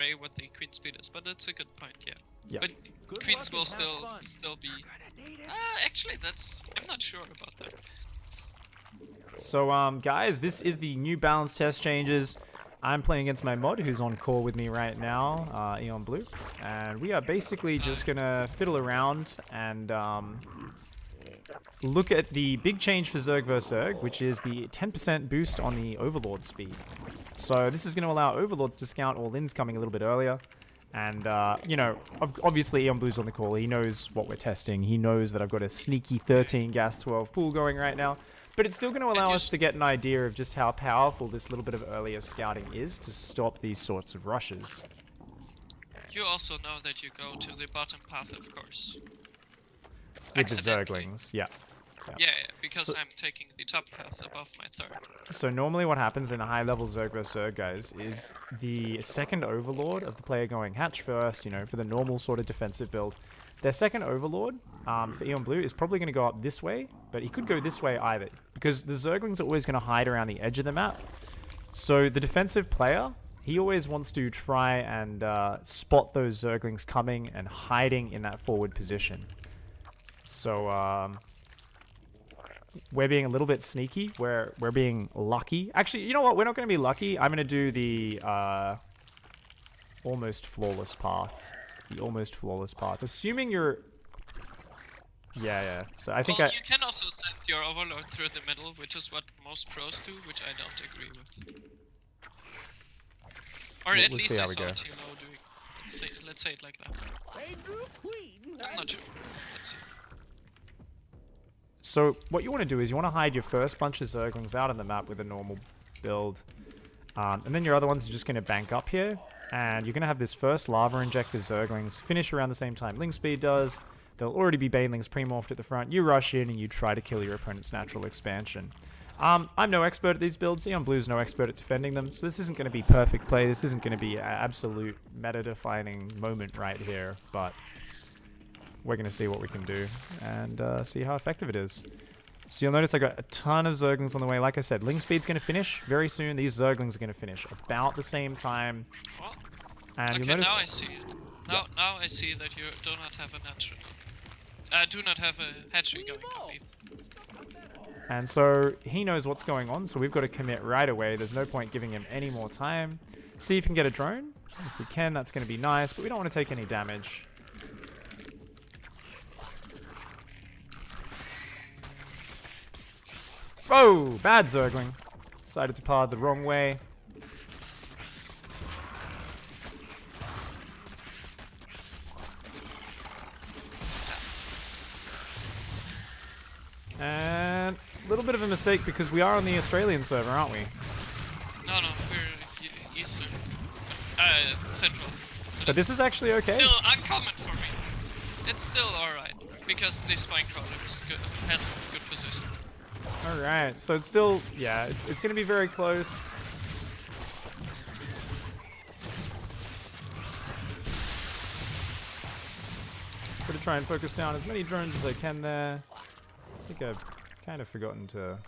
away what the queen speed is, but that's a good point, yeah. Yeah. But queens will still be... actually, I'm not sure about that. So, guys, this is the new balance test changes. I'm playing against my mod, who's on call with me right now, Eon Blue. And we are basically just gonna fiddle around and look at the big change for Zerg vs Zerg, which is the 10% boost on the Overlord speed. So this is going to allow Overlords to scout all ins coming a little bit earlier. And, you know, obviously Eon Blue's on the call. He knows what we're testing. He knows that I've got a sneaky 13 gas 12 pool going right now. But it's still going to allow us to get an idea of just how powerful this little bit of earlier scouting is to stop these sorts of rushes. You also know that you go to the bottom path, of course. With the Zerglings, yeah. Yeah, because I'm taking the top path above my third. So normally what happens in a high-level Zerg vs Zerg, guys, is the second Overlord of the player going hatch first, you know, for the normal sort of defensive build. Their second Overlord, for Eon Blue, is probably going to go up this way, but he could go this way either, because the Zerglings are always going to hide around the edge of the map. So the defensive player, he always wants to try and spot those Zerglings coming and hiding in that forward position. So, we're being a little bit sneaky. We're being lucky. Actually, you know what? We're not going to be lucky. I'm going to do the almost flawless path. The almost flawless path. Assuming you're... Yeah. So I think you can also send your Overlord through the middle, which is what most pros do, which I don't agree with. Or at least I saw TLO doing it. Let's say it like that. I'm not sure. Let's see. So what you want to do is you want to hide your first bunch of Zerglings out on the map with a normal build. And then your other ones are just going to bank up here. And you're going to have this first lava injector Zerglings finish around the same time Link Speed does. There'll already be Banelings pre-morphed at the front. You rush in and you try to kill your opponent's natural expansion. I'm no expert at these builds. Eon Blue's no expert at defending them. So this isn't going to be perfect play. This isn't going to be an absolute meta-defining moment right here. But... we're going to see what we can do and see how effective it is. So you'll notice I got a ton of Zerglings on the way. Like I said, Link Speed's going to finish very soon. These Zerglings are going to finish about the same time. And okay, you'll notice... now I see it. Now I see that you do not have a natural... do not have a hatchery going up even. And so he knows what's going on, so we've got to commit right away. There's no point giving him any more time. See if we can get a drone. If we can, that's going to be nice, but we don't want to take any damage. Oh, bad Zergling. Decided to path the wrong way. And a little bit of a mistake because we are on the Australian server, aren't we? No, we're Eastern. Central. But this is actually okay. Still uncommon for me. It's still alright, because the spine crawler is good, has a good position. Alright, so it's still, yeah, it's going to be very close. Gotta try and focus down as many drones as I can there. I think I've kind of forgotten to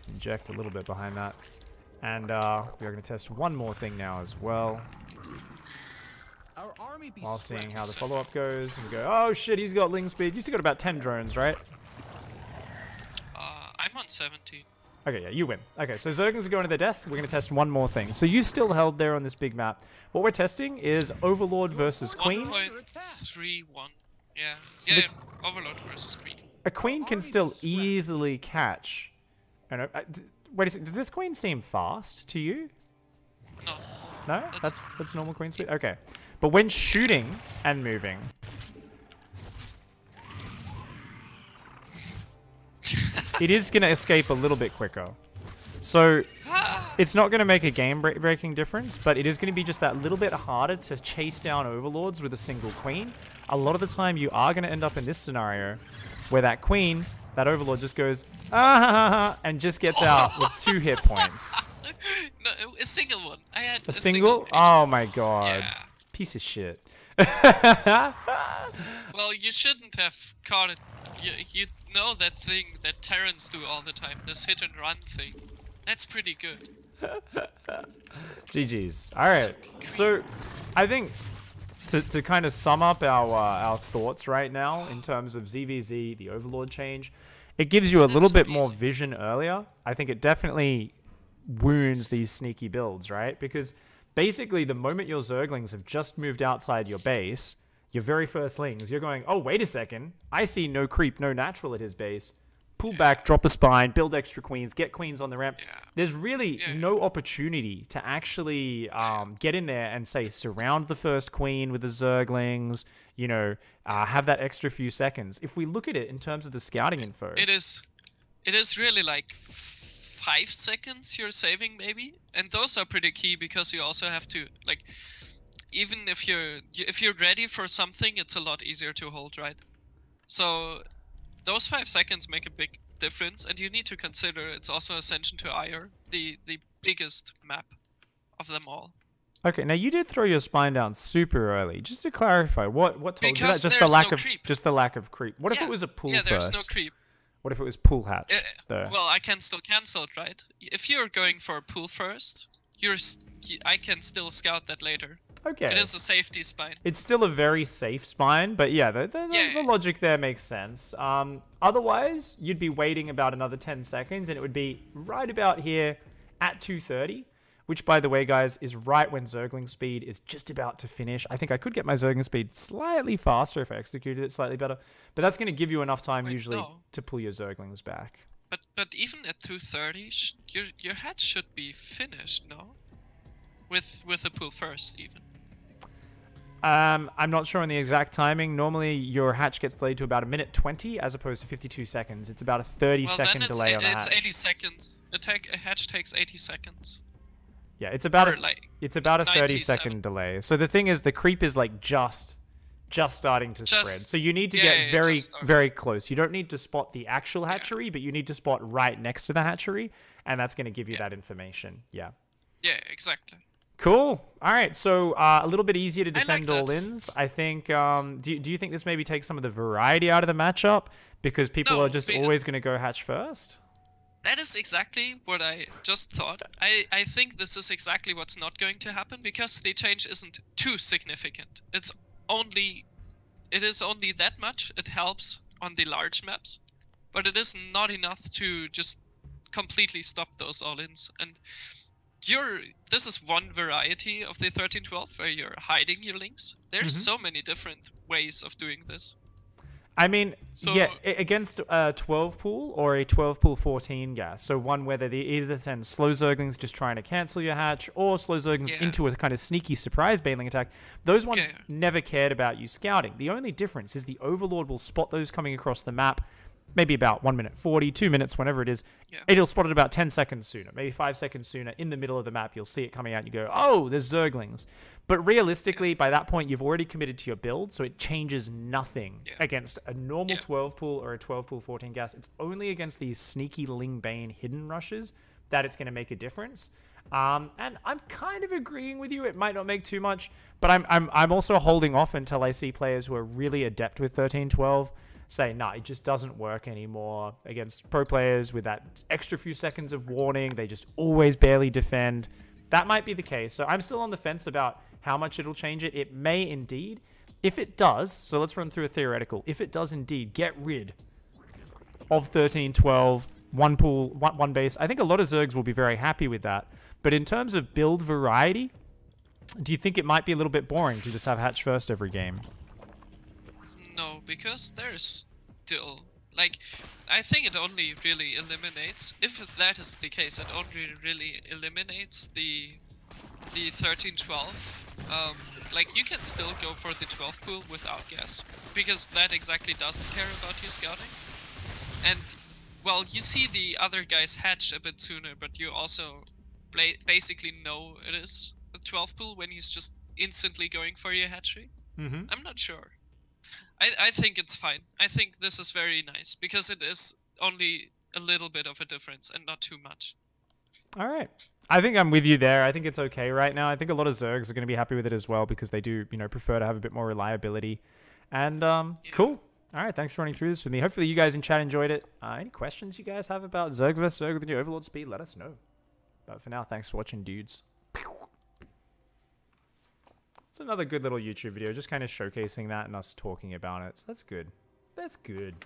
inject a little bit behind that. And we're going to test one more thing now as well. While seeing how the follow-up goes. And we go, oh shit, he's got Ling Speed. You still got about 10 drones, right? I'm on 17. Okay, yeah, you win. Okay, so Zerglings are going to their death. We're going to test one more thing. So you still held there on this big map. What we're testing is Overlord versus Queen. 1.31. Yeah. So yeah, Overlord versus Queen. A Queen can still easily catch. Wait a second, does this Queen seem fast to you? No. No? That's normal Queen speed? Okay. But when shooting and moving... it is going to escape a little bit quicker. So, it's not going to make a game-breaking difference, but it is going to be just that little bit harder to chase down Overlords with a single Queen. A lot of the time, you are going to end up in this scenario where that Queen, that Overlord just goes, ah, and just gets out with 2 hit points. No, a single one. I had a single? Oh my god. Yeah. Piece of shit. Well, you shouldn't have caught it. You know that thing that Terrans do all the time, this hit and run thing. That's pretty good. GG's. All right. So, I think to kind of sum up our thoughts right now in terms of ZVZ, the Overlord change, it gives you a little bit more vision earlier. I think it definitely wounds these sneaky builds, right? Because basically, the moment your Zerglings have just moved outside your base, your very first lings, you're going, oh, wait a second. I see no creep, no natural at his base. Pull back, drop a spine, build extra queens, get queens on the ramp. There's really no opportunity to actually get in there and, say, surround the first queen with the Zerglings, you know, have that extra few seconds. If we look at it in terms of the scouting info... It is really like 5 seconds you're saving, maybe? And those are pretty key because you also have to, like... Even if you're ready for something, it's a lot easier to hold, right? So... Those 5 seconds make a big difference, and you need to consider it's also Ascension to Ire, the biggest map of them all. Okay, now you did throw your spine down super early. Just to clarify, what told you that? Just the lack of creep. What if it was a pull first? Yeah, there's no creep. What if it was pull hatch? Well, I can still cancel it, right? If you're going for a pull first, I can still scout that later. Okay. It is a safety spine. It's still a very safe spine, but yeah, the logic there makes sense. Otherwise, you'd be waiting about another 10 seconds, and it would be right about here at 2:30, which, by the way, guys, is right when Zergling speed is just about to finish. I think I could get my Zergling speed slightly faster if I executed it slightly better, but that's going to give you enough time usually to pull your Zerglings back. But even at 2:30, your hatch should be finished, no? With a pull first, even. I'm not sure on the exact timing. Normally, your hatch gets delayed to about 1:20 as opposed to 52 seconds. It's about a 30-second delay on a hatch. It's 80 seconds. A hatch takes 80 seconds. Yeah, it's about a 30-second delay. So the thing is, the creep is like just starting to spread. So you need to get very close. You don't need to spot the actual hatchery, but you need to spot right next to the hatchery, and that's going to give you that information. Yeah. Yeah, exactly. Cool. All right, so a little bit easier to defend all-ins. I think, do you think this maybe takes some of the variety out of the matchup? Because people are just always going to go hatch first? That is exactly what I just thought. I think this is exactly what's not going to happen, because the change isn't too significant. It is only that much. It helps on the large maps, but it is not enough to just completely stop those all-ins. And this is one variety of the 13-12 where you're hiding your links. There's so many different ways of doing this. I mean, against a 12 pool or a 12 pool 14 gas. So one where they either send slow Zerglings just trying to cancel your hatch, or slow Zerglings into a kind of sneaky surprise bailing attack. Those ones never cared about you scouting. The only difference is the Overlord will spot those coming across the map, maybe about 1:40, 2 minutes, whenever it is. It'll spot it about 10 seconds sooner, maybe 5 seconds sooner. In the middle of the map, you'll see it coming out and you go, oh, there's Zerglings. But realistically, by that point, you've already committed to your build, so it changes nothing against a normal 12 pool or a 12 pool 14 gas. It's only against these sneaky Ling Bane hidden rushes that it's going to make a difference. And I'm kind of agreeing with you. It might not make too much, but I'm also holding off until I see players who are really adept with 13-12 say, nah, it just doesn't work anymore against pro players with that extra few seconds of warning. They just always barely defend. That might be the case. So I'm still on the fence about how much it'll change it. It may indeed. If it does, so let's run through a theoretical. If it does indeed get rid of 13-12, one pool, one base, I think a lot of Zergs will be very happy with that. But in terms of build variety, do you think it might be a little bit boring to just have hatch first every game? No, because there's still, like, I think it only really eliminates, if that is the case, it only really eliminates the 13-12. Like, you can still go for the 12 pool without gas, because that exactly doesn't care about you scouting. And, well, you see the other guys hatch a bit sooner, but you also basically know it is a 12 pool when he's just instantly going for your hatchery. I'm not sure. I think it's fine. I think this is very nice, because it is only a little bit of a difference and not too much. All right. I think I'm with you there. I think it's okay right now. I think a lot of Zergs are going to be happy with it as well, because they do, prefer to have a bit more reliability. And cool. All right, thanks for running through this with me. Hopefully you guys in chat enjoyed it. Any questions you guys have about Zerg vs. Zerg with the new Overlord speed, let us know. But for now, thanks for watching, dudes. It's another good little YouTube video, just kind of showcasing that and us talking about it. So that's good. That's good.